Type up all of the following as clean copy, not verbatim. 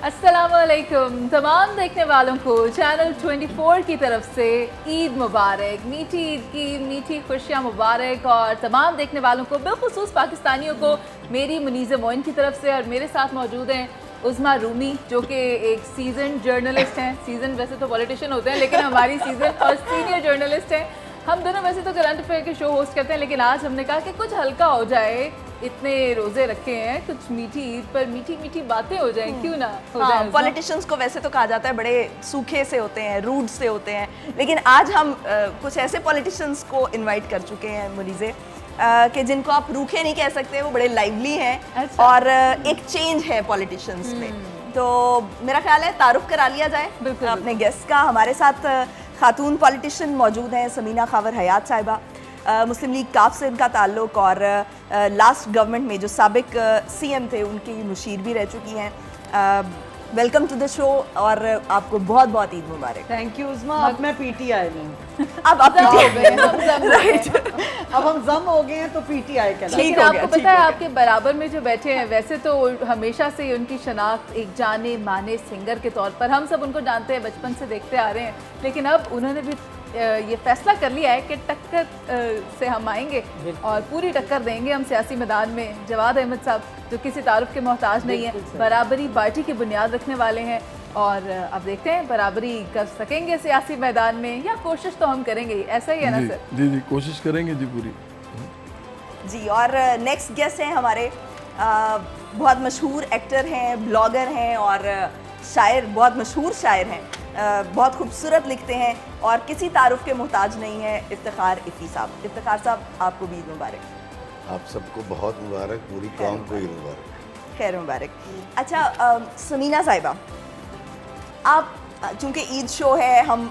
अस्सलामुअलैकुम तमाम देखने वालों को चैनल 24 की तरफ से ईद मुबारक। मीठी ईद की मीठी खुशियाँ मुबारक और तमाम देखने वालों को बिलखुसूस पाकिस्तानियों को मेरी मुनीज़ मोइन की तरफ से। और मेरे साथ मौजूद हैं उज़मा रूमी जो कि एक सीजन जर्नलिस्ट हैं। सीजन वैसे तो पॉलिटिशियन होते हैं लेकिन हमारी सीजन और सीनियर जर्नलिस्ट हैं। हम दोनों वैसे तो करंट अफेयर के शो होस्ट करते हैं लेकिन आज हमने कहा कि कुछ हल्का हो जाए। इतने रोजे रखे हैं, कुछ मीठी ईद पर मीठी मीठी बातें हो जाएं, क्यों ना हो जाए। पॉलिटिशियंस को वैसे तो कहा जाता है बड़े सूखे से होते हैं, रूड से होते हैं, लेकिन आज हम कुछ ऐसे पॉलिटिशियंस को इनवाइट कर चुके हैं मुनीज़े कि जिनको आप रूखे नहीं कह सकते, वो बड़े लाइवली हैं। अच्छा। और एक चेंज है पॉलिटिशियंस में। तो मेरा ख्याल है तारुफ करा लिया जाए बिल्कुल अपने गेस्ट का। हमारे साथ खातून पॉलिटिशियन मौजूद हैं, समीना खावर हयात साहिबा। मुस्लिम लीग काफ से इनका ताल्लुक़ और लास्ट गवर्नमेंट में जो साबिक सीएम थे उनकी मुशीर भी रह चुकी हैं। वेलकम टू द शो और आपको बहुत बहुत ईद मुबारक। Thank you उज़मा। अब मैं पीटीआई में हूँ। अब आप पीटीआई अब हम जम हो गए हैं तो पीटीआई कहलाते हैं। लेकिन आपको पता है आपके बराबर में जो बैठे हैं वैसे तो हमेशा से उनकी शनाख्त एक जाने माने सिंगर के तौर पर हम सब उनको जानते हैं, बचपन से देखते आ रहे हैं। लेकिन अब उन्होंने भी ये फैसला कर लिया है कि टक्कर से हम आएंगे और पूरी टक्कर देंगे हम सियासी मैदान में। जवाद अहमद साहब जो किसी तारुफ के मोहताज नहीं है, बराबरी पार्टी की बुनियाद रखने वाले हैं और अब देखते हैं बराबरी कर सकेंगे सियासी मैदान में या कोशिश तो हम करेंगे। ऐसा ही है ना सर? जी जी कोशिश करेंगे जी पूरी जी। और नेक्स्ट गेस्ट हैं हमारे, बहुत मशहूर एक्टर हैं, ब्लॉगर हैं और शायर, बहुत मशहूर शायर हैं, बहुत खूबसूरत लिखते हैं और किसी तारुफ के मोहताज नहीं है। इफ्तिखार इफ़ी साहब। इफ्तिखार साहब आपको भी ईद मुबारक। आप सबको बहुत मुबारक, पूरी कौम को ईद मुबारक। खैर मुबारक। अच्छा समीना साहिबा, आप चूँकि ईद शो है, हम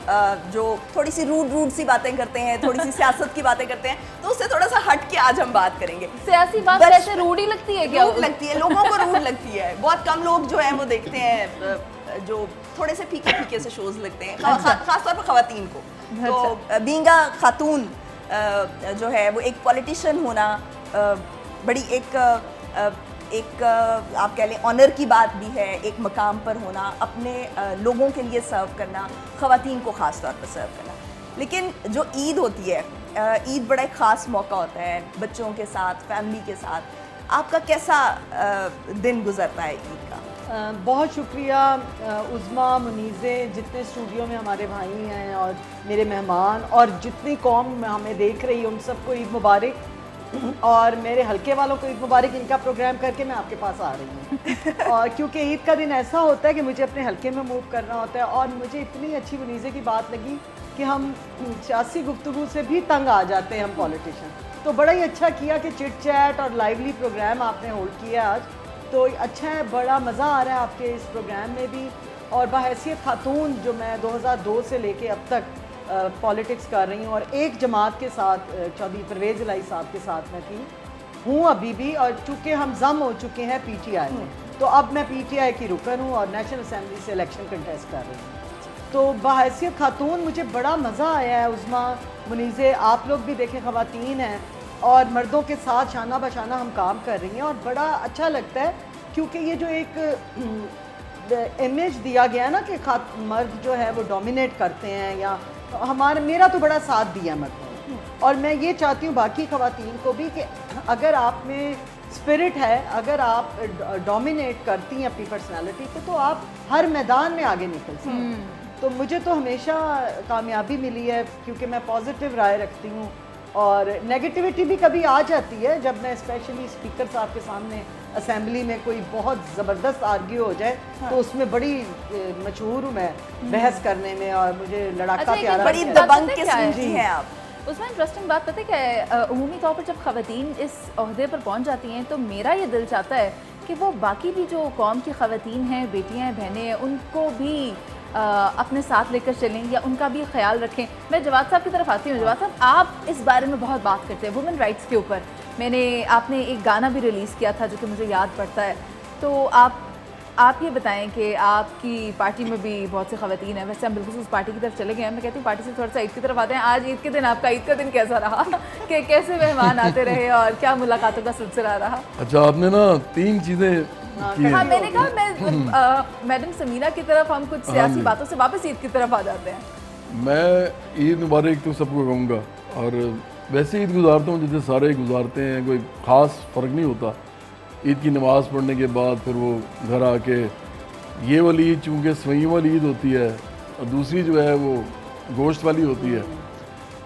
जो थोड़ी सी रूड सी बातें करते हैं, थोड़ी सी सियासत की बातें करते हैं, तो उससे थोड़ा सा हट के आज हम बात करेंगे। सियासी बात वैसे रूड ही लगती है क्या? रूड लगती है, लोगों को रूड लगती है। बहुत कम लोग जो है वो देखते हैं जो थोड़े से फीके फीके से शोज लगते हैं, खासतौर पर खवातीन को। तो बींगा खातून जो है वो एक पॉलिटिशियन होना बड़ी एक आप कह लें ऑनर की बात भी है। एक मकाम पर होना, अपने लोगों के लिए सर्व करना, ख़वातीन को ख़ास तौर पर सर्व करना। लेकिन जो ईद होती है, ईद बड़ा एक ख़ास मौका होता है बच्चों के साथ, फैमिली के साथ। आपका कैसा दिन गुजरता है ईद का? बहुत शुक्रिया उज़मा, मुनीज़े, जितने स्टूडियो में हमारे भाई हैं और मेरे मेहमान और जितनी कौम हमें देख रही है उन सबको ईद मुबारक। और मेरे हल्के वालों को ईद मुबारक। इनका प्रोग्राम करके मैं आपके पास आ रही हूँ और क्योंकि ईद का दिन ऐसा होता है कि मुझे अपने हल्के में मूव करना होता है। और मुझे इतनी अच्छी मुनीज़े की बात लगी कि हम सियासी गुफ्तगू से भी तंग आ जाते हैं हम पॉलिटिशियन। तो बड़ा ही अच्छा किया कि चिट चैट और लाइवली प्रोग्राम आपने होल्ड किया आज। तो अच्छा है, बड़ा मज़ा आ रहा है आपके इस प्रोग्राम में भी। और बहैसियत खातून जो मैं 2002 से लेके अब तक पॉलिटिक्स कर रही हूँ और एक जमात के साथ, चौधरी परवेज़ इलाही साहब के साथ मैं थी, हूँ अभी भी। और चूँकि हम जम हो चुके हैं पीटीआई में, तो अब मैं पीटीआई की रुकन हूँ और नेशनल असेंबली से इलेक्शन कंटेस्ट कर रही हूँ। तो बहैसियत खातून मुझे बड़ा मज़ा आया है। उज़मा, मुनीज़े, आप लोग भी देखें, ख़वातीन हैं और मर्दों के साथ शाना बशाना हम काम कर रही हैं और बड़ा अच्छा लगता है। क्योंकि ये जो एक इमेज दिया गया है ना कि मर्द जो है वो डोमिनेट करते हैं, या मेरा तो बड़ा साथ दिया मर्दों ने। और मैं ये चाहती हूँ बाकी ख़वातीन को भी कि अगर आप में स्पिरिट है, अगर आप डोमिनेट करती हैं अपनी पर्सनालिटी को, तो आप हर मैदान में आगे निकल सकते हैं। तो मुझे तो हमेशा कामयाबी मिली है क्योंकि मैं पॉजिटिव राय रखती हूँ और नेगेटिविटी भी कभी आ जाती है जब मैं स्पेशली स्पीकर साहब के सामने असेंबली में कोई बहुत ज़बरदस्त आर्ग्यू हो जाए। तो उसमें बड़ी मशहूर हूँ मैं बहस करने में और मुझे लड़ाका प्यारा। बड़ी दबंग किस्म की हैं आप। उसमें इंटरेस्टिंग बात पता है क्या है, अमूमी तौर पर जब ख़वातीन इस ओहदे पर पहुंच जाती हैं तो मेरा ये दिल चाहता है कि वो बाकी भी जो कौम की ख़वातीन हैं, बेटियां हैं, बहनें हैं, उनको भी अपने साथ लेकर चलें या उनका भी ख्याल रखें। मैं जवाद साहब की तरफ आती हूँ। जवाद साहब, आप इस बारे में बहुत बात करते हैं वुमेन राइट्स के ऊपर। आपने एक गाना भी रिलीज़ किया था जो कि मुझे याद पड़ता है। तो आप ये बताएं कि आपकी पार्टी में भी बहुत सी ख़वातीन हैं। वैसे हम बिल्कुल उस पार्टी की तरफ चले गए हैं। मैं कहती हूँ पार्टी से थोड़ा सा ईद की तरफ आते हैं। आज ईद के दिन आपका ईद का दिन कैसा रहा कि कैसे मेहमान आते रहे और क्या मुलाकातों का सिलसिला रहा? अच्छा, आपने ना 3 चीज़ें हाँ, मैंने कहा मैं मैडम समीना की तरफ हम कुछ सियासी बातों से वापस ईद की तरफ आ जाते हैं। मैं ईद मुबारक तो सबको कहूँगा, और वैसे ईद गुजारता हूँ जैसे सारे गुजारते हैं, कोई ख़ास फ़र्क नहीं होता। ईद की नमाज़ पढ़ने के बाद फिर वो घर आके, ये वाली ईद चूँकि सवैयों वाली ईद होती है और दूसरी जो है वो गोश्त वाली होती है,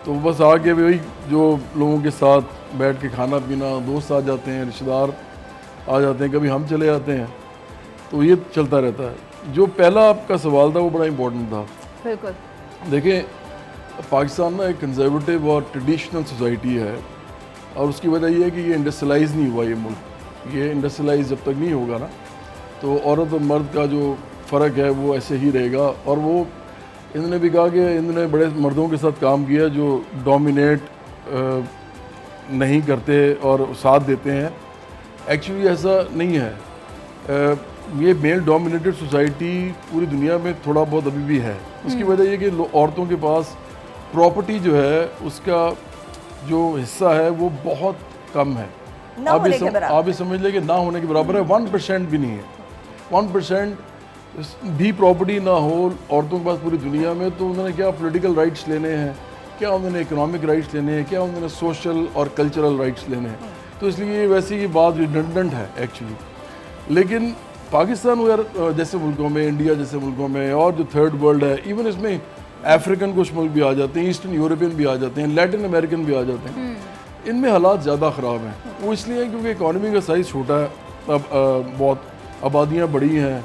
तो बस आके वही जो लोगों के साथ बैठ के खाना पीना, दोस्त आ जाते हैं, रिश्तेदार आ जाते हैं, कभी हम चले जाते हैं, तो ये चलता रहता है। जो पहला आपका सवाल था वो बड़ा इम्पोर्टेंट था। बिल्कुल, देखिए पाकिस्तान ना एक कंजर्वेटिव और ट्रेडिशनल सोसाइटी है, और उसकी वजह ये है कि ये इंडस्ट्रियलाइज़ नहीं हुआ ये मुल्क। ये इंडस्ट्रियलाइज जब तक नहीं होगा ना, तो औरत और मर्द का जो फ़र्क है वो ऐसे ही रहेगा। और वो इन्होंने भी कहा कि इन्होंने बड़े मर्दों के साथ काम किया जो डोमिनेट नहीं करते और साथ देते हैं। एक्चुअली ऐसा नहीं है। ये मेल डोमिनेटेड सोसाइटी पूरी दुनिया में थोड़ा बहुत अभी भी है। उसकी वजह ये कि औरतों के पास प्रॉपर्टी जो है उसका जो हिस्सा है वो बहुत कम है। आप ये समझ लें कि ना होने के बराबर है, 1% भी नहीं है। 1% भी प्रॉपर्टी ना हो औरतों के पास पूरी दुनिया में, तो उन्होंने क्या पॉलिटिकल राइट्स लेने हैं, क्या उन्होंने इकोनॉमिक राइट्स लेने हैं, क्या उन्होंने सोशल और कल्चरल राइट्स लेने हैं। तो इसलिए वैसे ये बात रिडंडेंट है एक्चुअली। लेकिन पाकिस्तान वगैरह जैसे मुल्कों में, इंडिया जैसे मुल्कों में, और जो थर्ड वर्ल्ड है, इवन इसमें अफ्रीकन कुछ मुल्क भी आ जाते हैं, ईस्टर्न यूरोपियन भी आ जाते हैं, लैटिन अमेरिकन भी आ जाते हैं, इनमें हालात ज़्यादा ख़राब हैं। वो इसलिए है क्योंकि इकॉनमी का साइज़ छोटा है, अब बहुत आबादियाँ बड़ी हैं,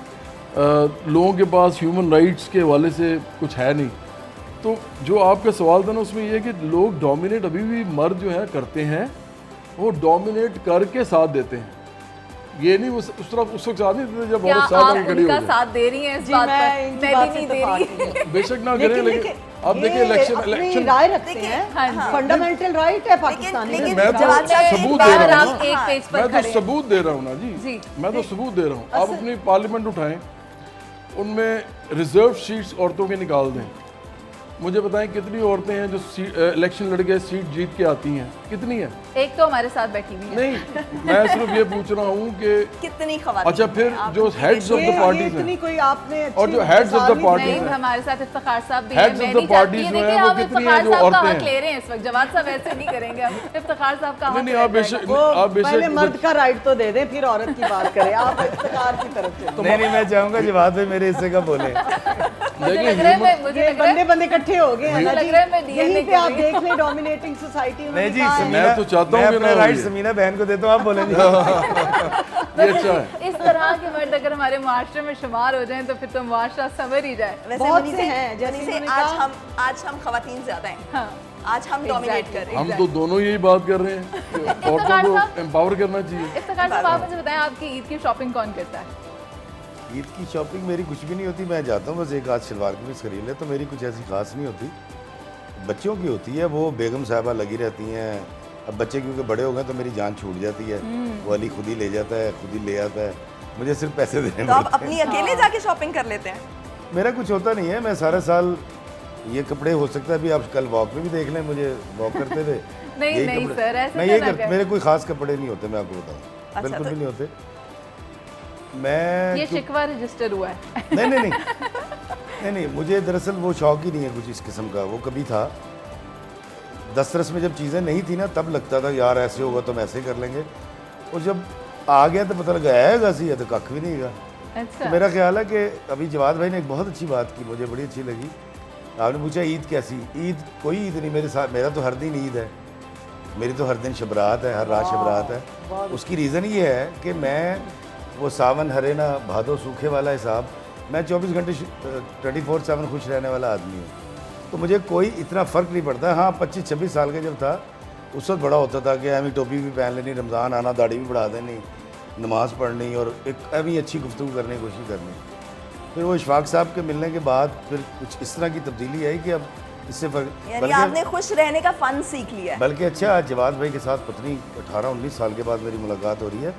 लोगों के पास ह्यूमन राइट्स के हवाले से कुछ है नहीं। तो जो आपका सवाल था ना उसमें ये है कि लोग डोमिनेट अभी भी मर्द जो है करते हैं, वो डोमिनेट करके साथ देते हैं। ये नहीं उस तरफ उस वक्त साथ नहीं देते जब औरत साथ आके खड़ी हो जाए। साथ दे रही हैं इस बात पर, मैं भी नहीं दे रही। बेशक ना करें, लेकिन आप देखिए इलेक्शन राय रखते हैं, फंडामेंटल राइट है पाकिस्तानी। मैं तो सबूत दे रहा हूँ ना, एक पेज पर मैं तो सबूत दे रहा हूँ ना जी, मैं तो सबूत दे रहा हूँ। आप अपनी पार्लियामेंट उठाएं, उनमें रिजर्व सीट्स औरतों के निकाल दें। मुझे बताएं कितनी औरतें हैं जो इलेक्शन लड़ के सीट जीत के आती हैं, कितनी है? एक तो हमारे साथ बैठी हुई है। नहीं, मैं सिर्फ ये पूछ रहा हूँ कि कितनी खवातीन। अच्छा, फिर जो हेड्स ऑफ द पार्टीज हैं, कोई आपने और जो हेड्स ऑफ द पार्टीज हैं, हमारे साथ इफ्तिखार साहब भी हेड्स ऑफ द पार्टीज जो हैं वो कितनी हैं जो औरतें हैं? ले रहे हैं इस वक्त। जवाब साहब ऐसे नहीं करेंगे हम। इफ्तिखार साहब का नहीं, आप बेशक मर्द का राइट तो दे दें, फिर औरत की बात करें। आप इफ्तिखार की तरफ से नहीं, मैं चाहूंगा जवाब भाई मेरे हिस्से का बोले। बंदे बंदे इकट्ठे हो गए हैं। यहीं पे आप देख लें डोमिनेटिंग सोसाइटी। नहीं जी, मैं तो चाहता हूँ मैं राइट समीना बहन को देता हूँ, आप बोलेंगे। ये अच्छा है। इस तरह के मर्द अगर हमारे मुआशरे में शुमार हो जाएं तो फिर तो मुआशरा संवर ही जाए। बहुत से हैं, जैसे आज हम खवातीन ज्यादा हैं। हाँ, आज हम डोमिनेट कर रहे हैं। हम तो दोनों यही बात कर रहे हैं कि औरतों को एम्पावर करना चाहिए। इफ्तिखार साहब, आप मुझे बताएं आपकी ईद की शॉपिंग कौन करता है? ईद की शॉपिंग मेरी कुछ भी नहीं होती। मैं जाता हूँ बस एक आध शलवार कमीज खरीद ले, तो मेरी कुछ ऐसी खास नहीं होती। बच्चों की होती है, वो बेगम साहबा लगी रहती हैं। अब बच्चे क्योंकि बड़े हो गए तो मेरी जान छूट जाती है। वो अली खुद ही ले जाता है, खुद ही ले आता है, मुझे सिर्फ पैसे देने तो आप अपनी अकेले जाके शॉपिंग कर लेते हैं? मेरा कुछ होता नहीं है, मैं सारा साल ये कपड़े, हो सकता है अभी आप कल वॉक में भी देख लें मुझे वॉक करते हुए। नहीं सर, ऐसे मैं यही करता, मेरे कोई खास कपड़े नहीं होते, मैं आपको बताऊँ। बिल्कुल भी नहीं होते। मैं ये शिकवा रजिस्टर हुआ है। नहीं, मुझे दरअसल वो शौक ही नहीं है कुछ इस किस्म का। वो कभी था दस्तरस में जब चीज़ें नहीं थी ना, तब लगता था यार ऐसे होगा तो हम ऐसे कर लेंगे, और जब आ गया तो पता लगा है सी है तो कख भी नहीं गा। अच्छा। तो मेरा ख्याल है कि अभी जवाद भाई ने एक बहुत अच्छी बात की, मुझे बड़ी अच्छी लगी। आपने पूछा ईद कैसी? ईद कोई ईद नहीं मेरे साथ, मेरा तो हर दिन ईद है, मेरी तो हर दिन शबरात है, हर रात शबरात है। उसकी रीज़न ये है कि मैं वो सावन हरे ना भादो सूखे वाला हिसाब, मैं 24 घंटे 24/7 खुश रहने वाला आदमी हूँ, तो मुझे कोई इतना फ़र्क नहीं पड़ता। हाँ, 25-26 साल का जब था उस वक्त बड़ा होता था कि एवं टोपी भी पहन लेनी, रमज़ान आना, दाढ़ी भी बढ़ा देनी, नमाज़ पढ़नी और एक एवं अच्छी गुफ्तगू करने की कोशिश करनी। फिर वो इशफाक साहब के मिलने के बाद फिर कुछ इस तरह की तब्दीली आई कि अब इससे यानी आपने खुश रहने का फ़न सीख लिया है। बल्कि अच्छा, आज जवाद भाई के साथ पत्नी 18-19 साल के बाद मेरी मुलाकात हो रही है।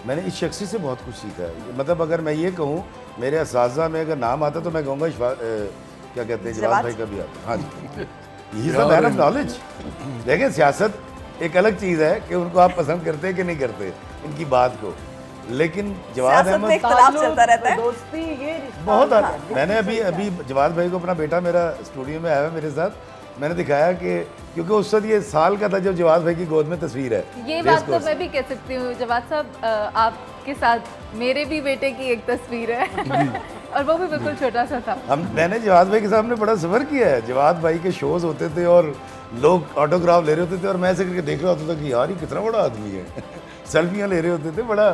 मैंने इस शख्सी से बहुत कुछ सीखा है। मतलब अगर मैं ये कहूँ मेरे असाज़ा में अगर नाम आता तो मैं कहूँगा क्या कहते हैं, जवाद भाई का भी आता। हाँ जी, he is the man of knowledge. देखें, सियासत एक अलग चीज़ है कि उनको आप पसंद करते हैं कि नहीं करते इनकी बात को, लेकिन जवाद सियासत में अहमद इख्तलाफ चलता रहता है। दोस्ती ये बहुत मैंने अभी जवाद भाई को अपना बेटा मेरा स्टूडियो में आया है मेरे साथ, मैंने दिखाया कि क्योंकि उस वक्त ये साल का था जब जवाद भाई की गोद में तस्वीर है। ये रेस बात तो कोर्स मैं भी कह सकती हूँ जवाद साहब, आपके साथ मेरे भी बेटे की एक तस्वीर है और वो भी बिल्कुल छोटा सा था। मैंने जवाद भाई के सामने बड़ा सफ़र किया है। जवाद भाई के शोज होते थे और लोग ऑटोग्राफ ले रहे होते थे और मैं ऐसे करके देख रहा होता था कि यार ये कितना बड़ा आदमी है सेल्फियाँ ले रहे होते थे, बड़ा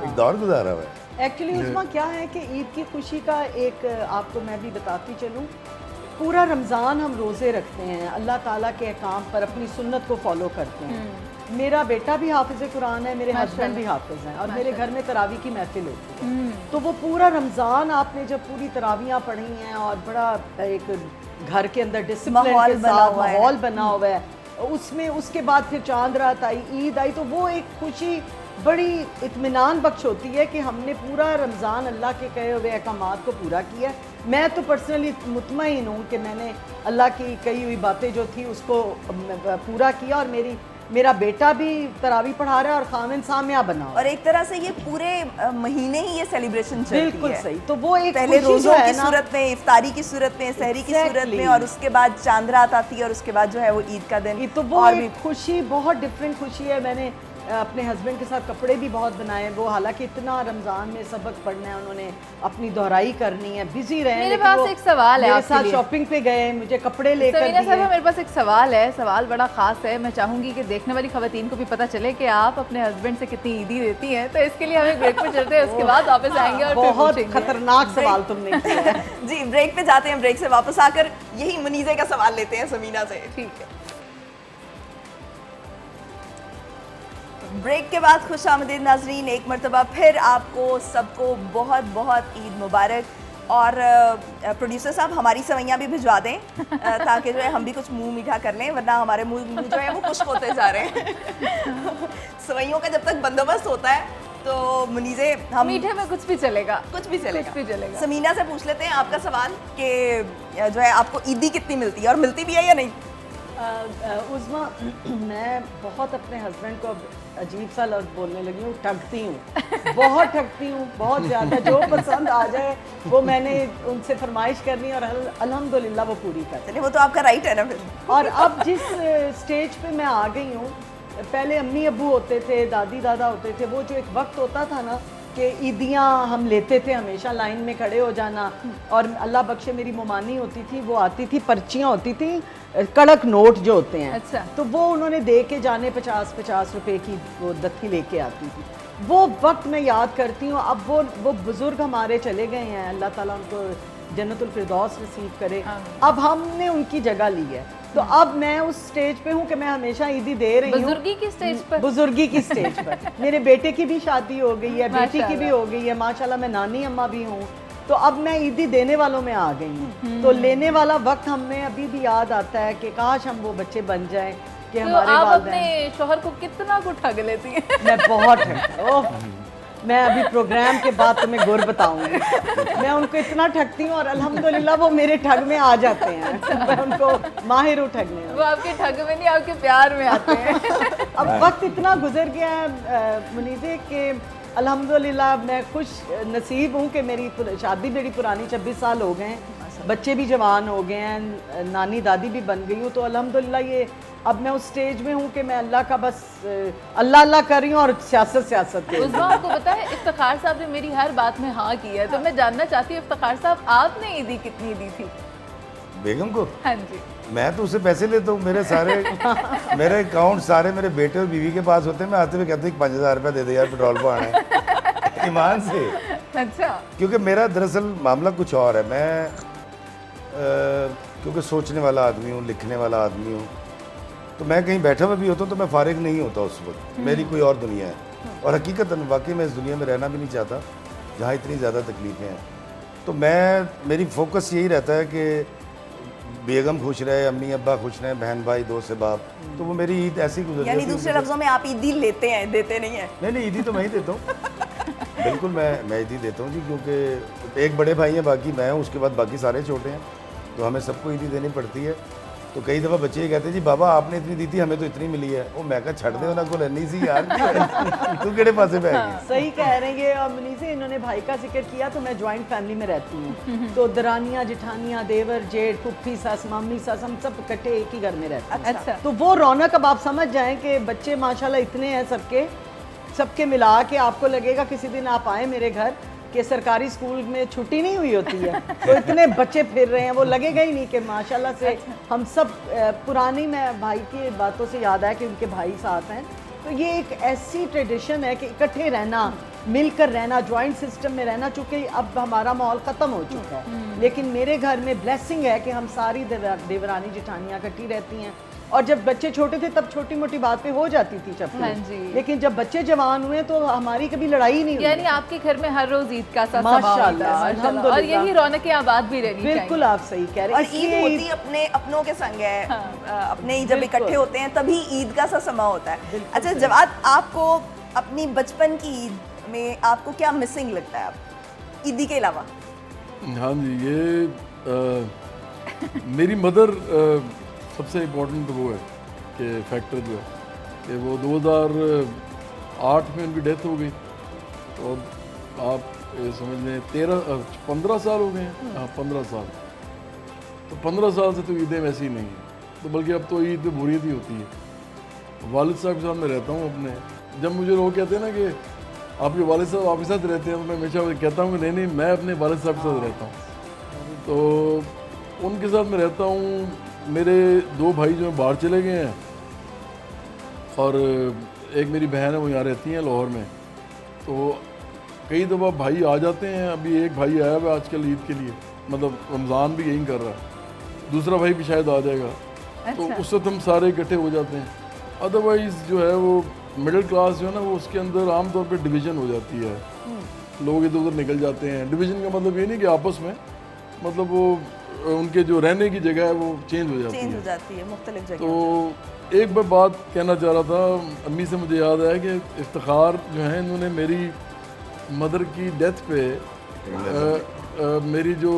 एक दौर गुजारा हुआ है। एक्चुअली उसमें क्या है कि ईद की खुशी का एक आपको मैं भी बताती चलूँ, पूरा रमज़ान हम रोज़े रखते हैं, अल्लाह ताला के अहकाम पर अपनी सुन्नत को फॉलो करते हैं। मेरा बेटा भी हाफिज़ कुरान है, मेरे हस्बैंड भी हाफिज़ हैं और मेरे घर में तरावी की महफिल होती है। तो वो पूरा रमज़ान आपने जब पूरी तरावियाँ पढ़ी हैं और बड़ा एक घर के अंदर डिसिप्लिन माहौल के बना साथ हुआ है। माहौल बना हुआ है, उसमें उसके बाद फिर चांद रात आई, ईद आई, तो वो एक खुशी बड़ी इत्मीनान बख्श होती है कि हमने पूरा रमज़ान अल्लाह के कहे हुए अहकामात को पूरा किया। मैं तो पर्सनली मुतमईन हूँ कि मैंने अल्लाह की कही हुई बातें जो थी उसको पूरा किया और मेरा बेटा भी तरावी पढ़ा रहा है और खामिन सामिया बना हुआ है। और एक तरह से ये पूरे महीने ही ये सेलिब्रेशन चलती है। बिल्कुल सही। तो वो एक पहले खुशी जो रोज़ों है की ना, सूरत में, इफ्तारी की सूरत में, सहरी की सूरत में, और उसके बाद चांद रात आती है और उसके बाद जो है वो ईद का दिन। तो वो और एक खुशी बहुत डिफरेंट खुशी है। मैंने अपने हस्बैंड के साथ कपड़े भी बहुत बनाए, वो हालांकि इतना रमज़ान में सबक पढ़ना है, उन्होंने अपनी दोहराई करनी है, बिजी रहे। मेरे पास एक सवाल है मेरे आपके साथ लिए। शॉपिंग पे गए, मुझे कपड़े लेकर समीना साहब, दिए। मेरे पास एक सवाल है, सवाल बड़ा ख़ास है। मैं चाहूँगी कि देखने वाली ख़वातीन को भी पता चले कि आप अपने हस्बैंड से कितनी ईदी देती हैं, तो इसके लिए हम एक ब्रेक पे चलते हैं, उसके बाद वापस आएंगे और फिर बहुत पूछेंगे। खतरनाक सवाल तुमने किया है। जी, ब्रेक पे जाते हैं। ब्रेक से वापस आकर यही मुनीज़े का सवाल लेते हैं समीना से। ठीक है। ब्रेक के बाद खुश आमदीद नाजरीन, एक मरतबा फिर आपको सबको बहुत बहुत ईद मुबारक। और प्रोड्यूसर साहब हमारी सवैयाँ भी भिजवा दें ताकि जो है हम भी कुछ मुंह मीठा कर लें, वरना हमारे मुंह जो है वो खुश्क होते जा रहे हैं। सवैयों का जब तक बंदोबस्त होता है तो मुनीज़े हम मीठे में कुछ भी चलेगा, कुछ भी चलेगा। कुछ भी चलेगा। समीना से पूछ लेते हैं आपका सवाल कि जो है आपको ईदी कितनी मिलती है और मिलती भी है या नहीं? उज़मा, मैं बहुत अपने हस्बैंड को अब अजीब सा लफ्ज़ बोलने लगी हूँ, ठगती हूँ, बहुत ठगती हूँ, बहुत ज़्यादा। जो पसंद आ जाए वो मैंने उनसे फरमाइश करनी और अल्हम्दुलिल्लाह वो पूरी कर। चलिए, वो तो आपका राइट है ना फिर। और अब जिस स्टेज पे मैं आ गई हूँ, पहले अम्मी अब्बू होते थे, दादी दादा होते थे, वो जो एक वक्त होता था ना कि ईदियाँ हम लेते थे, हमेशा लाइन में खड़े हो जाना, और अल्लाह बख्शे मेरी मोमानी होती थी, वो आती थी, पर्चियाँ होती थी, कड़क नोट जो होते हैं, अच्छा। तो वो उन्होंने दे के जाने 50-50 रुपए की वो दत्ती लेके आती थी। वो वक्त मैं याद करती हूँ। अब वो बुज़ुर्ग हमारे चले गए हैं, अल्लाह ताला उनको जन्नतुल फिरदौस नसीब करे। अब हमने उनकी जगह ली है, तो अब मैं उस स्टेज पे हूँ कि मैं हमेशा ईदी दे रही हूँ। बुजुर्गी की स्टेज पर? बुजुर्गी की स्टेज पर। मेरे बेटे की भी शादी हो गई है, बेटी की भी माशाल्लाह। हो गई है, माशाल्लाह मैं नानी अम्मा भी हूँ। तो अब मैं ईदी देने वालों में आ गई हूँ। तो लेने वाला वक्त हमें अभी भी याद आता है कि काश हम वो बच्चे बन जाएं कि तो हमारे आप वालिदैन। अपने शोहर को कितना को ठग लेती हैं? मैं बहुत ओह, मैं अभी प्रोग्राम के बाद तुम्हें गुर बताऊंगी। मैं उनको इतना ठगती हूँ और अल्हम्दुलिल्लाह वो मेरे ठग में आ जाते हैं। मैं उनको माहिर हूँ ठगने में। वो आपके ठग में नहीं, आपके प्यार में आते हैं। अब वक्त इतना गुजर गया है मुनीज़े कि अल्हम्दुलिल्लाह मैं खुश नसीब हूँ कि मेरी शादी बड़ी पुरानी 26 साल हो गए हैं, बच्चे भी जवान हो गए हैं, नानी दादी भी बन गई हूँ। तो अल्हम्दुलिल्लाह ये अब मैं उस स्टेज में हूँ कि मैं अल्लाह का बस अल्लाह अल्लाह कर रही हूँ और सियासत के। उज़मा, आपको पता है इफ्तिखार साहब ने मेरी हर बात में हाँ की है, तो मैं जानना चाहती हूँ इफ्तिखार साहब आपने ईदी कितनी दी थी? बेगम को हाँ जी। मैं तो उससे पैसे लेता हूँ। मेरे अकाउंट सारे मेरे बेटे और बीवी के पास होते हैं। मैं आते हुए कहते हैं 5,000 रुपया दे दे यार, पेट्रोल पर आना है। ईमान से। अच्छा। क्योंकि मेरा दरअसल मामला कुछ और है। मैं क्योंकि सोचने वाला आदमी हूँ, लिखने वाला आदमी हूँ, तो मैं कहीं बैठा हुआ भी होता हूँ तो मैं फारिग नहीं होता उस वक्त। मेरी कोई और दुनिया है और हकीकतन वाकई मैं इस दुनिया में रहना भी नहीं चाहता जहाँ इतनी ज़्यादा तकलीफ़ें हैं। तो मेरी फोकस यही रहता है कि बेगम खुश रहे, अम्मी अब्बा खुश रहे, बहन भाई दोस्त बाप। तो वो मेरी ईद ऐसी गुजर यानी दूसरे लफ्जों में आप ईदी लेते हैं, देते नहीं हैं? नहीं, ईदी तो मैं ही देता हूँ। बिल्कुल मैं ईदी देता हूँ जी, क्योंकि एक बड़े भाई हैं, बाकी मैं हूँ, उसके बाद बाकी सारे छोटे हैं, तो हमें सबको ईदी देनी पड़ती है। तो कई दफ़ा बच्चे ये कहते हैं जी बाबा आपने इतनी दी थी हमें तो इतनी मिली है। वो मैं कहा छड़ दे उन्हें को लेनी सी यार तू केड़े पासे पे आएगी। सही कह रहे हैं ये। और मुनीसे इन्होंने भाई का जिक्र किया तो मैं जॉइंट फैमिली में रहती हूँ, तो दरानियाँ जिठानियाँ देवर जेठ फुफ्फी सस मामी सस हम सब इकट्ठे एक ही घर में रहते हैं। अच्छा। तो वो रौनक अब आप समझ जाएं कि बच्चे माशाल्लाह इतने हैं सबके मिला के आपको लगेगा किसी दिन आप आए मेरे घर कि सरकारी स्कूल में छुट्टी नहीं हुई होती है तो इतने बच्चे फिर रहे हैं, वो लगेगा ही नहीं कि माशाल्लाह से हम सब पुरानी मैं भाई की बातों से याद आया कि उनके भाई साथ हैं। तो ये एक ऐसी ट्रेडिशन है कि इकट्ठे रहना, मिलकर रहना, जॉइंट सिस्टम में रहना, चूँकि अब हमारा माहौल ख़त्म हो चुका है। लेकिन मेरे घर में ब्लेसिंग है कि हम सारी देवरानी जिठानियाँ इकट्ठी रहती हैं। और जब बच्चे छोटे थे तब छोटी मोटी बात पे हो जाती थी चप्पल, हाँ जी। लेकिन जब बच्चे जवान हुए तो हमारी कभी लड़ाई नहीं हुई। यानी आपके घर में हर रोज ईद का सा माशाल्लाह, समां होता है, माशाल्लाह। और अल्हम्दुलिल्लाह। यही रौनकें आबाद भी रहनी चाहिए। बिल्कुल आप सही कह रहे और हैं। ईद इसलिए होती अपने अपनों के संग है, अपने ही जब बिल्कुल। इकट्ठे होते हैं तभी ईद का सा समा होता है। बिल्कुल अच्छा सही। जवाद, आपको अपनी बचपन की ईद में आपको क्या मिसिंग लगता है आप ईदी के अलावा? हाँ जी, ये मेरी मदर सबसे इम्पोर्टेंट वो है कि फैक्टर जो है कि वो 2008 में उनकी डेथ हो गई और आप ये समझ लें 15 साल हो गए हैं। हाँ 15 साल। तो 15 साल से तो ईदें वैसी ही नहीं हैं, तो बल्कि अब तो ईद बोरियत ही होती है। वालिद साहब के साथ मैं रहता हूँ अपने, जब मुझे लोग कहते हैं ना कि आपके वालिद साहब आपके साथ रहते हैं, तो मैं हमेशा कहता हूँ कि नहीं मैं अपने वालिद साहब के साथ रहता हूँ। तो उनके साथ मैं रहता हूँ। मेरे 2 भाई जो हैं बाहर चले गए हैं और एक मेरी बहन है वो यहाँ रहती हैं लाहौर में। तो कई दफ़ा भाई आ जाते हैं, अभी एक भाई आया हुआ आजकल ईद के लिए, मतलब रमज़ान भी यही कर रहा है, दूसरा भाई भी शायद आ जाएगा। तो उस वक्त हम सारे इकट्ठे हो जाते हैं। अदरवाइज़ जो है वो मिडिल क्लास जो है ना वो उसके अंदर आमतौर पे डिवीज़न हो जाती है, लोग इधर उधर निकल जाते हैं। डिवीज़न का मतलब ये नहीं कि आपस में, मतलब वो उनके जो रहने की जगह है वो चेंज हो जाती है। मुख्तलिफ जगह। तो एक बार बात कहना चाह रहा था, अम्मी से मुझे याद आया कि इफ्तिखार जो है इन्होंने मेरी मदर की डेथ पे मेरी जो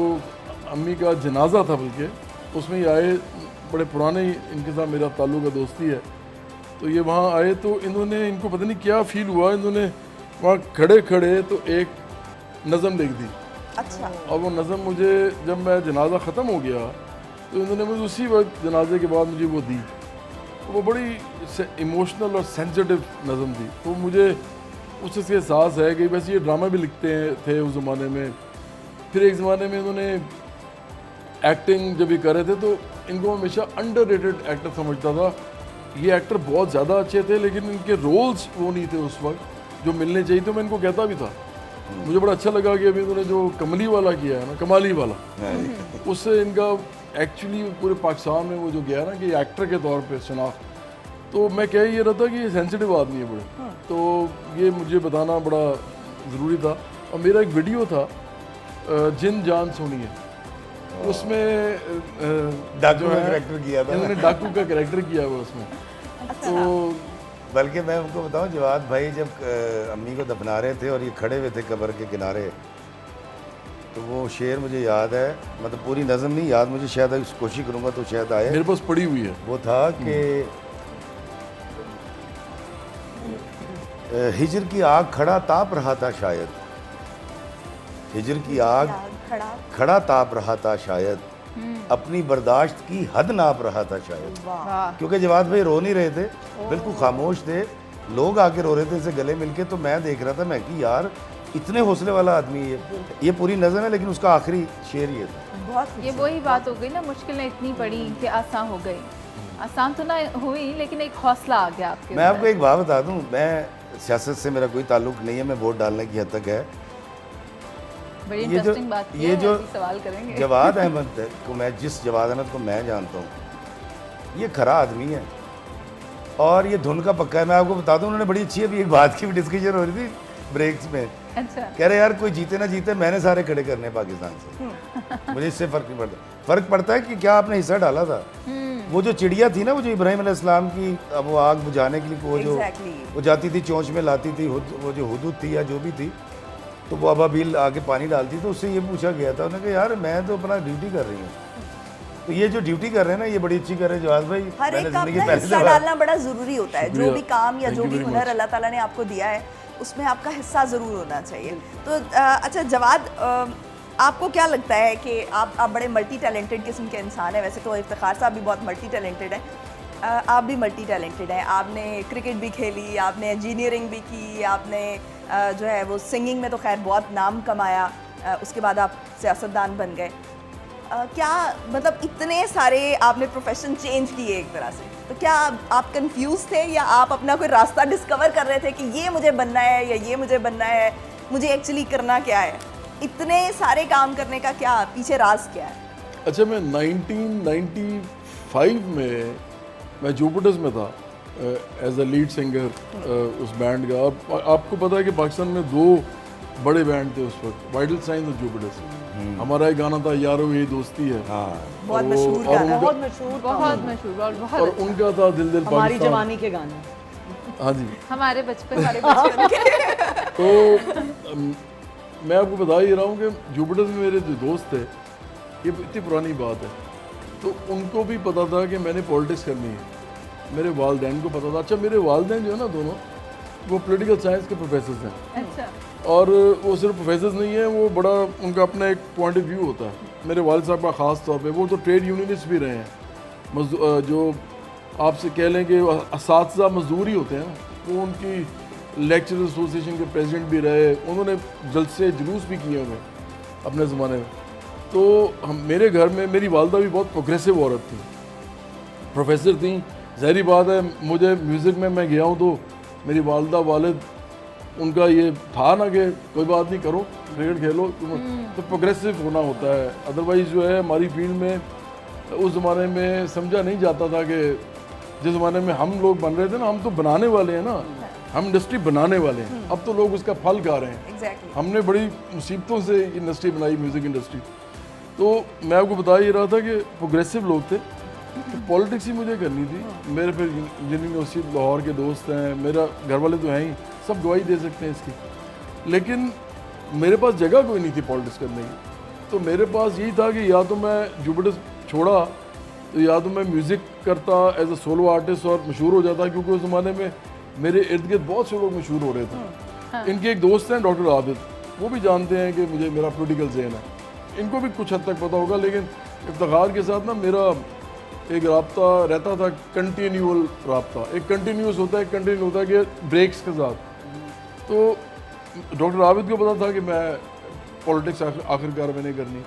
अम्मी का जनाजा था बल्कि उसमें ही आए, बड़े पुराने इनके साथ मेरा ताल्लुक़ दोस्ती है। तो ये वहाँ आए तो इन्होंने, इनको पता नहीं क्या फ़ील हुआ, इन्होंने वहाँ खड़े खड़े तो एक नज़म लिख दी। अच्छा। और वो नज़म मुझे जब मैं जनाजा ख़त्म हो गया तो इन्होंने मुझे उसी वक्त जनाजे के बाद मुझे वो दी। तो वो बड़ी इमोशनल और सेंसिटिव नज़म थी। तो मुझे उससे एहसास है कि वैसे ये ड्रामा भी लिखते थे उस ज़माने में। फिर एक ज़माने में इन्होंने एक्टिंग जब भी कर रहे थे तो इनको हमेशा अंडररेटेड एक्टर समझता था। ये एक्टर बहुत ज़्यादा अच्छे थे लेकिन इनके रोल्स वो नहीं थे उस वक्त जो मिलने चाहिए। तो मैं इनको कहता भी था, मुझे बड़ा अच्छा लगा कि अभी इन्होंने जो कमली वाला किया है ना, कमाली वाला, उससे इनका एक्चुअली पूरे पाकिस्तान में वो जो गया ना कि एक्टर के तौर पे शनाख्त। तो मैं कह ये रहा था कि ये सेंसिटिव आदमी है बड़े, तो ये मुझे बताना बड़ा ज़रूरी था। और मेरा एक वीडियो था जिन जान सोनी है, उसमें डाकू का कैरेक्टर किया था, इन्होंने डाकू का कैरेक्टर किया हुआ उसमें। तो बल्कि मैं उनको बताऊं, जवाद भाई जब अम्मी को दफना रहे थे और ये खड़े हुए थे कब्र के किनारे, तो वो शेर मुझे याद है, मतलब पूरी नज़म नहीं याद मुझे, शायद अगर कोशिश करूँगा तो शायद आए। मेरे पास पड़ी हुई है। वो था कि हिजर की आग खड़ा ताप रहा था शायद, हिजर की आग खड़ा ताप रहा था शायद, अपनी बर्दाश्त की हद नाप रहा था शायद। क्योंकि जवाद भाई रो नहीं रहे थे, बिल्कुल खामोश थे, लोग आके रो रहे थे इनसे गले मिलके। तो मैं देख रहा था, मैं कि यार इतने हौसले वाला आदमी है। ये पूरी नज़म है लेकिन उसका आखिरी शेर ये था। ये वही बात हो गई ना, मुश्किलें इतनी पड़ी कि आसान हो गई। आसान तो ना हुई लेकिन एक हौसला आ गया आपके। मैं आपको एक बात बता दूं, मैं सियासत से मेरा कोई ताल्लुक नहीं है, मैं वोट डालने की हद तक है। बड़ी इंटरेस्टिंग बात की ये है, जो ऐसी सवाल करेंगे। जवाद अहमद को मैं, जिस जवाद अहमद को मैं जानता हूँ, ये खरा आदमी है और ये धुन का पक्का है। मैं आपको बता दूं, उन्होंने बड़ी अच्छी अभी एक बात की भी डिस्कशन हो रही थी ब्रेक्स में। अच्छा। कह रहे यार कोई जीते ना जीते मैंने सारे खड़े करने हैं पाकिस्तान से, मुझे इससे फ़र्क नहीं पड़ता। फ़र्क पड़ता है कि क्या आपने हिस्सा डाला था। वो जो चिड़िया थी ना, वो जो इब्राहिम अलैहिस्सलाम की वो आग बुझाने के लिए वो जाती थी चोंच में लाती थी, वो जो हुदूद थी या जो भी थी, तो वो अबाबील आके पानी डालती, तो उससे ये पूछा गया था, उन्होंने कहा यार मैं तो अपना ड्यूटी कर रही हूँ, तो ये जो ड्यूटी कर रहे हैं ना, ये बड़ी अच्छी कर रहे हैं जवाद भाई। हर मैंने एक काम ज़िंदगी में पहले हिस्सा से डालना बड़ा ज़रूरी होता है। जो शुक्रिया। भी काम या Thank जो you भी very हुनर much. अल्लाह ताला ने आपको दिया है उसमें आपका हिस्सा ज़रूर होना चाहिए। तो अच्छा जवाद, आपको क्या लगता है कि आप बड़े मल्टी टैलेंटेड किस्म के इंसान हैं। वैसे तो इफ्तिखार साहब भी बहुत मल्टी टैलेंटेड हैं, आप भी मल्टी टैलेंटेड हैं। आपने क्रिकेट भी खेली, आपने इंजीनियरिंग भी की, आपने जो है वो सिंगिंग में तो खैर बहुत नाम कमाया, उसके बाद आप सियासतदान बन गए। क्या मतलब इतने सारे आपने प्रोफेशन चेंज किए एक तरह से, तो क्या आप कंफ्यूज थे या आप अपना कोई रास्ता डिस्कवर कर रहे थे कि ये मुझे बनना है या ये मुझे बनना है, मुझे एक्चुअली करना क्या है? इतने सारे काम करने का क्या पीछे राज क्या है? अच्छा, मैं 1995 में मैं जुपिटर्स में था एज अ लीड सिंगर उस बैंड का। और आपको पता है कि पाकिस्तान में 2 बड़े बैंड थे उस वक्त, वाइटल साइंस और जुपिटर्स। हमारा एक गाना था यारो ये दोस्ती है, हाँ बहुत और वो- मशहूर और गाना। उनका- बहुत मशहूर था। बहुत मशहूर और बहुत और अच्छा। उनका था दिल दिल हमारी पाकिस्तान। जवानी के गाने। हाँ जी। हमारे बचपन तो मैं आपको बता ही रहा हूँ कि जुपिटर्स में मेरे जो दोस्त थे, ये इतनी पुरानी बात है, तो उनको भी पता था कि मैंने पॉलिटिक्स करनी है। मेरे वालदैन को पता था। अच्छा, मेरे वालदैन जो है ना दोनों, वो पॉलिटिकल साइंस के प्रोफेसर हैं। अच्छा, और वो सिर्फ प्रोफेसर नहीं है, वो बड़ा उनका अपना एक पॉइंट ऑफ व्यू होता है। मेरे वालिद साहब का ख़ास तौर पे, वो तो ट्रेड यूनियनिस्ट भी रहे हैं, जो आपसे कह लें कि असातिज़ा मजदूर ही होते हैं ना, वो उनकी लेक्चर एसोसिएशन के प्रेसिडेंट भी रहे, उन्होंने जलसे जुलूस भी किए हुए अपने ज़माने में। तो मेरे घर में मेरी वालदा भी बहुत प्रोग्रेसिव औरत थी, प्रोफेसर थी। ज़ाहिरी बात है, मुझे म्यूज़िक में मैं गया हूँ तो मेरी वालदा वालिद उनका ये था ना कि कोई बात नहीं, करो क्रिकेट खेलो, तो प्रोग्रेसिव होना होता है। अदरवाइज़ जो है हमारी फील्ड में उस ज़माने में समझा नहीं जाता था कि जिस ज़माने में हम लोग बन रहे थे ना, हम तो बनाने वाले हैं ना, हम इंडस्ट्री बनाने वाले हैं। अब तो लोग उसका फल खा रहे हैं। एग्जैक्टली। हमने बड़ी मुसीबतों से इंडस्ट्री बनाई, म्यूज़िक इंडस्ट्री। तो मैं आपको बता ही रहा था कि प्रोग्रेसिव लोग थे, तो पॉलिटिक्स ही मुझे करनी थी। मेरे फिर इंजीनियरिंग यूनिवर्सिटी लाहौर के दोस्त हैं, मेरा घर वाले तो हैं ही, सब गवाही दे सकते हैं इसकी। लेकिन मेरे पास जगह कोई नहीं थी पॉलिटिक्स करने की। तो मेरे पास यही था कि या तो मैं जुपिटर्स छोड़ा, तो या तो मैं म्यूज़िक करता एज अ सोलो आर्टिस्ट और मशहूर हो जाता, क्योंकि उस ज़माने में मेरे इर्द गिर्द बहुत से लोग मशहूर हो रहे थे। इनके एक दोस्त हैं डॉक्टर आबिद, वो भी जानते हैं कि मुझे मेरा पॉलिटिकल ज़हन है, इनको भी कुछ हद तक पता होगा। लेकिन इफ्तिखार के साथ ना मेरा एक राब्ता रहता था, कंटिन्यूअल राब्ता। एक कंटिन्यूस होता है, एक कंटिन्यू होता है कि ब्रेक्स के साथ। तो डॉक्टर आबिद को पता था कि मैं पॉलिटिक्स आखिरकार मैंने करनी,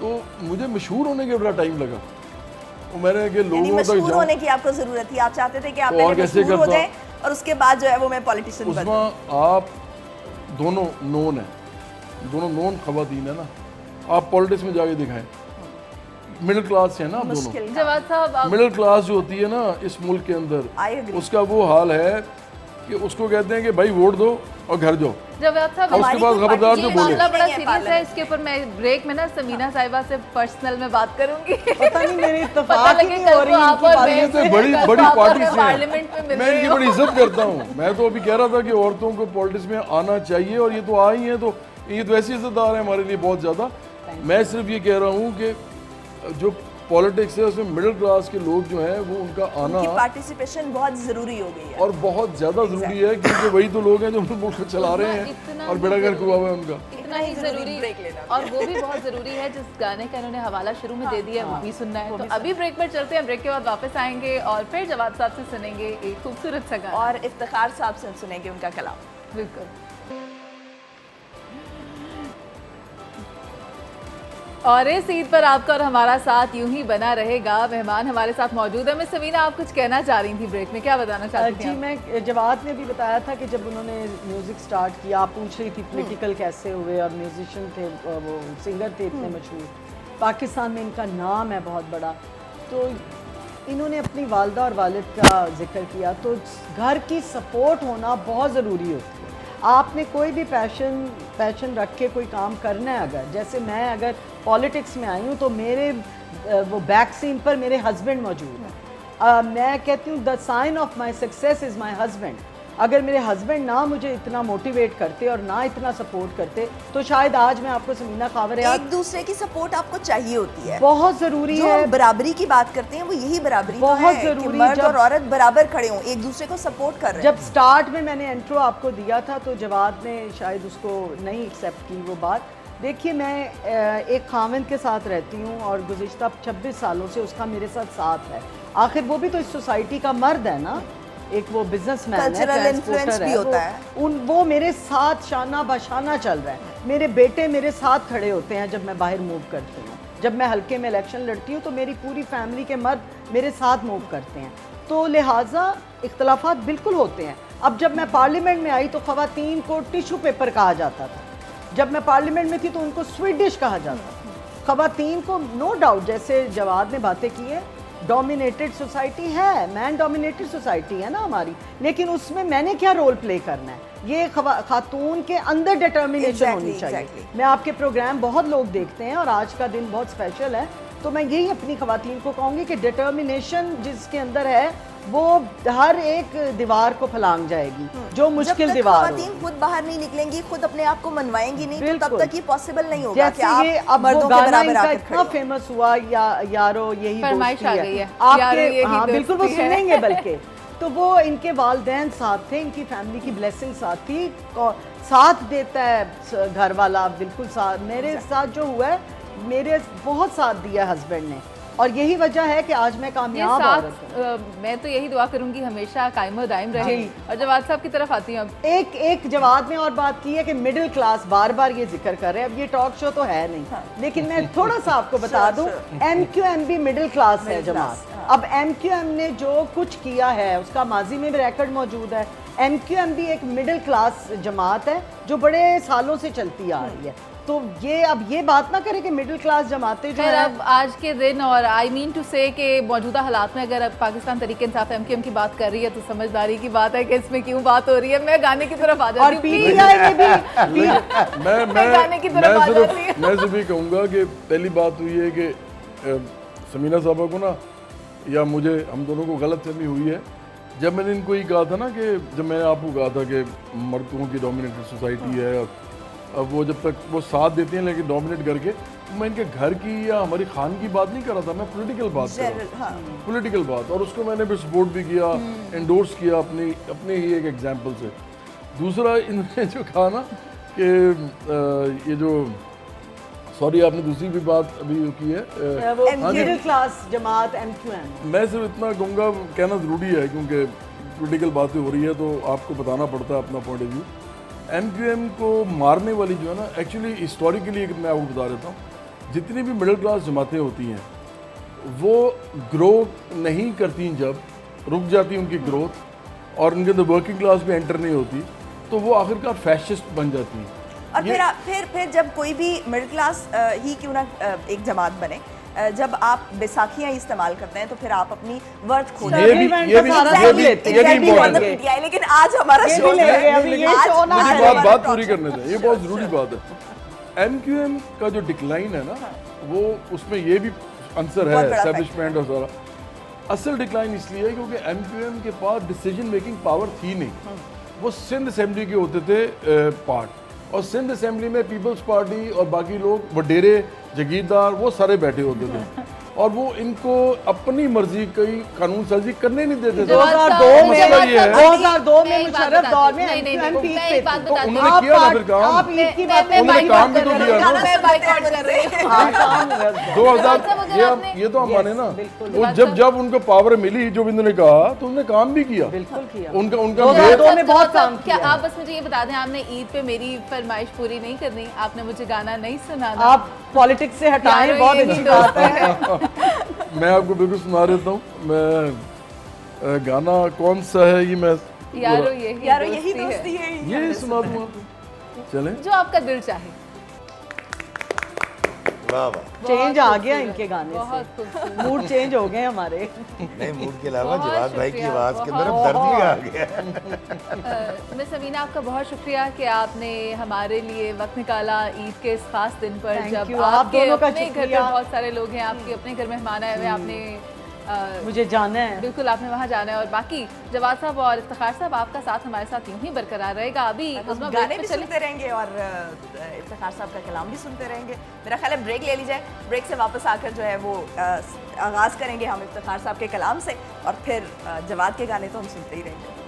तो मुझे मशहूर होने के बड़ा टाइम लगा। तो मैंने कि यानी लोगों तक मशहूर जाऊं। होने की आपको ज़रूरत थी, आप चाहते थे कि आप तो और पहले कैसे मशहूर हो करता? जाएं और उसके बाद जो है वो मैं पॉलिटिशियन बनूं। उसमें आप दोनों नोन हैं, दोनों नोन खवातीन है ना, आप पॉलिटिक्स में जाके दिखाएं। मिडिल क्लास है ना आप दोनों। मुश्किल था। जवाद साहब आप मिडिल क्लास जो होती है ना इस मुल्क के I अंदर, agree. उसका वो हाल है कि उसको कहते हैं कि भाई वोट दो और घर जाओ। जवाद साहब और उसके हमारी बाद कोई खबरदार पार्टी जो ये नहीं बोले। मामला बड़ा नहीं है सीरियस है, पार्लियामेंट। इसके ऊपर मैं ब्रेक में ना समीना साहिबा से पर्सनल में बात करूंगी। पता नहीं मेरे पता इत्तेफाक ही लगे नहीं कल हो को रही आप इनकी और बात। मैं ये तो बड़ी कल बड़ी को आप और पार्टी मैं से पार्लियामेंट में मिल मैं रहे इनकी हो। बड़ी इज्जत करता हूँ। मैं तो अभी कह रहा था कि औरतों को पॉलिटिक्स में आना चाहिए, और ये तो आ ही हैं, तो ये तो ऐसी इज्जतदार है हमारे लिए बहुत ज़्यादा। मैं सिर्फ ये कह रहा हूँ कि जो पॉलिटिक्स है उसमें मिडिल क्लास के लोग जो हैं वो उनका आना उनकी पार्टिसिपेशन बहुत ज़रूरी हो गई है। और बहुत ज़्यादा ज़रूरी है, क्योंकि वही तो लोग हैं जो मुल्क को चला रहे इतना हैं और ही बेड़ा गर्क जरूरी हुआ हुआ है उनका। इतना ही जरूरी ब्रेक लेना। और वो भी बहुत जरूरी है जिस गाने का इन्होंने हवाला शुरू में दे दिया है, वो भी सुनना है। तो अभी ब्रेक पर चलते हैं, ब्रेक के बाद वापस आएंगे और फिर जवाद साहब से सुनेंगे एक खूबसूरत सा गाना। और इफ्तिखार साहब से सुनेंगे उनका कलाम। बिल्कुल। और इस ईद पर आपका और हमारा साथ यूं ही बना रहेगा। मेहमान हमारे साथ मौजूद है। मिस समीना, आप कुछ कहना चाह रही थी ब्रेक में, क्या बताना चाहती थी जी आप? मैं जवाद ने भी बताया था कि जब उन्होंने म्यूज़िक स्टार्ट किया, आप पूछ रही थी पॉलिटिकल कैसे हुए, और म्यूजिशियन थे, वो सिंगर थे इतने मशहूर, पाकिस्तान में इनका नाम है बहुत बड़ा। तो इन्होंने अपनी वालदा और वालिद का जिक्र किया, तो घर की सपोर्ट होना बहुत ज़रूरी होती है। आपने कोई भी पैशन रख के कोई काम करना है, अगर जैसे मैं अगर पॉलिटिक्स में आई हूँ तो मेरे वो बैक सीन पर मेरे हस्बैंड मौजूद हैं। मैं कहती हूँ the sign of my success is my husband. अगर मेरे हस्बैंड ना मुझे इतना मोटिवेट करते और ना इतना सपोर्ट करते तो शायद आज मैं आपको समीना खावर एक दूसरे की सपोर्ट आपको चाहिए होती है, बहुत ज़रूरी जो है। हम बराबरी की बात करते हैं वो यही बराबरी तो बहुत है कि ज़रूरी, मर्द जब- और औरत बराबर खड़े हों, एक दूसरे को सपोर्ट कर रहे हैं। जब स्टार्ट में मैंने इंट्रो आपको दिया था तो जवाद ने शायद उसको नहीं एक्सेप्ट की वो बात। देखिए, मैं एक खाविंद के साथ रहती हूँ और गुज़िश्ता 26 सालों से उसका मेरे साथ है। आखिर वो भी तो इस सोसाइटी का मर्द है ना, एक वो बिजनेसमैन है, Cultural ट्रांसपोर्टर influence भी है, होता है। वो मेरे साथ शाना बशाना चल रहा है। मेरे बेटे मेरे साथ खड़े होते हैं जब मैं बाहर मूव करती हूँ, जब मैं हल्के में इलेक्शन लड़ती हूँ तो मेरी पूरी फैमिली के मर्द मेरे साथ मूव करते हैं। तो लिहाजा इख्तलाफात बिल्कुल होते हैं। अब जब मैं पार्लियामेंट में आई तो ख़वातीन को टिशू पेपर कहा जाता था, जब मैं पार्लियामेंट में थी तो उनको स्वीट डिश कहा जाता था। ख़वातीन को नो डाउट, जैसे जवाद ने बातें की है, डोमिनेटेड सोसाइटी है, मैन डोमिनेटेड सोसाइटी है ना हमारी, लेकिन उसमें मैंने क्या रोल प्ले करना है, ये खातून के अंदर डिटर्मिनेशन होनी चाहिए। मैं आपके प्रोग्राम बहुत लोग देखते हैं और आज का दिन बहुत स्पेशल है, तो मैं यही अपनी खवातीन को कहूँगी कि डिटर्मिनेशन जिसके अंदर है वो हर एक दीवार को फलांग जाएगी, जो मुश्किल दीवार हो। खवातीन खुद बाहर नहीं निकलेंगी, खुद अपने आप को मनवाएंगी नहीं, तो तब बिल्कुल। तक ये पॉसिबल नहीं होगा कि जैसे ये आप अब वो मर्दों के गाना बराबर इनका आकर इतना खड़े हो। फेमस हुआ, यारो यही फरमाइश दोस्ती आ गई है, आपके, यारो यही हाँ बिल्कुल, वो दोस्ती है। सुनेंगे बल्कि तो वो इनके वालदैन साथ थे, इनकी फैमिली की ब्लेसिंग साथ थी, साथ देता है घर वाला, बिल्कुल साथ। मेरे साथ जो हुआ है, मेरे बहुत साथ दिया हस्बैंड ने, और यही वजह है कि आज मैं ये कामयाब औरत हूँ। साथ मैं तो यही दुआ करूंगी हमेशा कायम और दायम रहे। जी। और जवाद साहब की तरफ आती हूँ अब। एक जवाब में और बात की है कि मिडिल क्लास, बार बार ये जिक्र कर रहे हैं, अब ये टॉक शो तो है नहीं, लेकिन मैं थोड़ा सा आपको बता दूं, MQM भी मिडिल क्लास है जमात। अब MQM ने जो कुछ किया है उसका माजी में भी रिकॉर्ड मौजूद है। MQM भी एक मिडिल क्लास जमात है जो बड़े सालों से चलती आ रही है। तो ये अब ये बात ना करें कि मिडिल क्लास जमातें जो खैर है, अब आज के दिन, और आई मीन टू से कि मौजूदा हालात में अगर अब पाकिस्तान तरीके इंसाफ MQM की बात कर रही है तो समझदारी की बात है कि इसमें क्यों बात हो रही है। मैं गाने की तरफ आ और जाती हूँ please। PTI ने भी मैं गाने की तरफ आ जाती हूँ। मैं सिर्फ ये कहूँगा कि पहली बात हुई है कि समीना साहबा को ना, या मुझे, हम दोनों को गलतफहमी हुई है। जब मैंने इनको ये कहा था ना कि जब मैंने आपको कहा था कि मर्दों की डोमिनेटेड सोसाइटी है, अब वो जब तक वो साथ देती हैं लेकिन डोमिनेट करके, मैं इनके घर की या हमारी खान की बात नहीं कर रहा था, मैं पॉलिटिकल बात कर रहा था, पॉलिटिकल बात। और उसको मैंने भी सपोर्ट भी किया, एंडोर्स किया अपने ही एक एग्जांपल से। दूसरा, इन्होंने जो कहा ना कि ये जो, सॉरी आपने दूसरी भी बात अभी की है, वो हाँ जी। मिडिल क्लास जमात MQM। मैं सिर्फ इतना कहूँगा, कहना ज़रूरी है क्योंकि पॉलिटिकल बातें हो रही है तो आपको बताना पड़ता है अपना पॉइंट ऑफ व्यू। MQM को मारने वाली जो है ना, एक्चुअली हिस्टोरिकली मैं आपको बता देता हूँ, जितनी भी मिडिल क्लास जमातें होती हैं वो ग्रो नहीं करती, जब रुक जाती उनकी ग्रोथ और उनके अंदर वर्किंग क्लास भी एंटर नहीं होती, तो वो आखिरकार फैशिस्ट बन जाती हैं। और फिर जब कोई भी मिडिल क्लास ही क्यों ना एक जमात बने, जब आप बैसाखियां इस्तेमाल करते हैं तो फिर आप अपनी वर्थ खो ये भी important है। लेकिन आज हमारा ये शो भी ले गए, अभी ये शो ना मेरी है। बात पूरी करने दें, ये बहुत ज़रूरी बात है। MQM का जो डिक्लाइन है ना, वो उसमें ये भी आंसर है, बहुत बड़ा एस्टैब्लिशमेंट और सारा। असल डिक्लाइन इसलिए है क्योंकि MQM के पास डिसीजन मेकिंग पावर थी नहीं। वो सिंध असेंबली के होते थे पार्ट, और सिंध असेंबली में पीपल्स पार्टी और बाकी लोग, वडेरे, जगीरदार, वो सारे बैठे होते थे और वो इनको अपनी मर्जी की कानून साजी करने नहीं देते थे। 2002 मसला ये है, 2002 मैं में एक बात मुशर्रफ दौर में बताती हूँ। MQM पीक मैं पे एक बात थी। बताती हूँ। उन्होंने किया ना फिर काम, आप ईद की बात उन्होंने काम भी तो किया ना। मैं बाइकआउट कर रही हूँ। हाँ, काम हुआ। 2000 ये तो हम माने ना, वो जब उनको पावर मिली, जो इन्होंने कहा, तो उन्होंने काम भी किया। बिल्कुल किया। उनका 2002 में बहुत काम क्या किया। आप बस मुझे ये बता दें, आपने ईद पे मेरी फरमाइश पूरी नहीं करनी, आपने मुझे गाना नहीं सुनाना। आप पॉलिटिक्स से हटाएं, यारो बहुत ये अच्छी ही बात दोस्ती है। मैं आपको बिल्कुल सुना देता हूँ। मैं गाना कौन सा है ये मैं यारो यही दोस्ती है। ये सुना दूँ आपको, चलें। जो आपका दिल चाहे। वाह वाह। चेंज आ गया इनके गाने बहुत से, खूबसूरत। मूड चेंज हो गए हमारे। नहीं, मूड के अलावा बहुत जवाद भाई की शुक्रिया, आवाज़ के अंदर अब बहुत। दर्द भी आ गया। मिस अमीना, आपका बहुत शुक्रिया कि आपने हमारे लिए वक्त निकाला ईद के इस खास दिन पर, Thank जब you, आप आपके दोनों का अपने घर पे शुक्रिया। बहुत सारे लोग हैं, आपके अपने घर मेहमान आए हुए, आपने मुझे जाना है। बिल्कुल आपने वहाँ जाना है। और बाकी जवाद साहब और इफ्तिखार साहब, आपका साथ हमारे साथ यूं ही बरकरार रहेगा। अभी हम उस्मा गाने ब्रेक भी पे चले। सुनते रहेंगे और इफ्तिखार साहब का कलाम भी सुनते रहेंगे। मेरा ख्याल है ब्रेक ले ली जाए, ब्रेक से वापस आकर जो है वो आगाज़ करेंगे हम इफ्तिखार साहब के कलाम से, और फिर जवाद के गाने तो हम सुनते ही रहेंगे।